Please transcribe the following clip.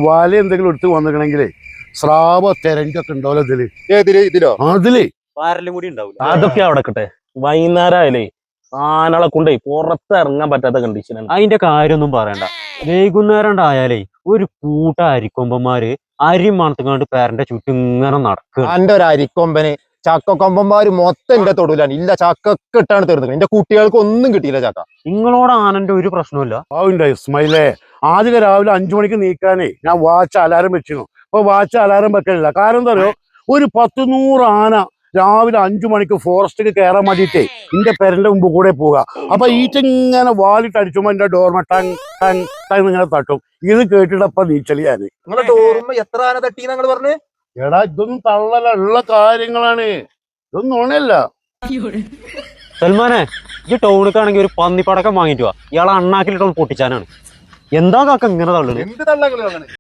വല എന്തെങ്കിലും എടുത്ത് വന്നിക്കണെങ്കിലേ സ്രാവോ തെരഞ്ഞൊക്കെ ഉണ്ടാവല്ലോ ഇതിലോ അതിലേ വാരലും കൂടി ഉണ്ടാവില്ല. അതൊക്കെ അവിടെ കിട്ടെ. വൈകുന്നേരം ആയാലേ ആനകളെ കൊണ്ടേ പുറത്തിറങ്ങാൻ പറ്റാത്ത കണ്ടീഷനാണ്. അതിന്റെ കാര്യമൊന്നും പറയണ്ട. വൈകുന്നേരം ഉണ്ടായാലേ ഒരു കൂട്ട അരിക്കൊമ്പന്മാര് അരി മണത്തുകൊണ്ട് പേരന്റെ ചുറ്റും ഇങ്ങനെ നടക്കുക. എന്റെ ഒരു അരിക്കൊമ്പന് ചക്കക്കൊമ്പന്മാര് മൊത്തം എന്റെ തൊടുലാണ്. ഇല്ല ചക്കൊക്കെ ഇട്ടാണ് തീർന്നത്. എന്റെ കുട്ടികൾക്ക് ഒന്നും കിട്ടിയില്ല ചക്ക. നിങ്ങളോട് ആനന്റെ ഒരു പ്രശ്നമില്ല. ആവുണ്ടായി ഇസ്മായിലേ. ആദ്യം രാവിലെ 5 മണിക്ക് നീക്കാനേ ഞാൻ വാച്ച് അലാരം വെച്ചിരുന്നു. അപ്പൊ വാച്ച് അലാരം വെക്കലില്ല. കാരണം എന്താ പറയുക, ഒരു 100 ആന രാവിലെ 5 മണിക്ക് ഫോറസ്റ്റിക്ക് കയറാൻ വേണ്ടിയിട്ടേ എന്റെ പെരന്റെ മുമ്പ് കൂടെ പോവുക. അപ്പൊ ഈറ്റിങ്ങനെ വാലിട്ട് അടിച്ചുമ്പോ എന്റെ ഡോർമ ടങ് ടങ് ടങ് ഇങ്ങനെ തട്ടും. ഇത് കേട്ടിട്ടപ്പ നീച്ചലിയാന്. നിങ്ങളുടെ ഡോറുമ്പോ എത്ര ആന തട്ടി ഞങ്ങൾ പറഞ്ഞു? എടാ ഇതൊന്നും തള്ളലുള്ള കാര്യങ്ങളാണ്, ഇതൊന്നും ഉണയല്ല. സൽമാനെ, ഈ ടൗണിക്കാണെങ്കിൽ ഒരു പന്നിപ്പടക്കം വാങ്ങിട്ട് വാ. ഇയാളെ അണ്ണാക്കിലിട്ടൊന്ന് പൊട്ടിച്ചാനാണ്. എന്താ കാക്ക ഇങ്ങനെ തള്ളുന്നത്? എന്ത് തള്ളങ്ങളാണ്?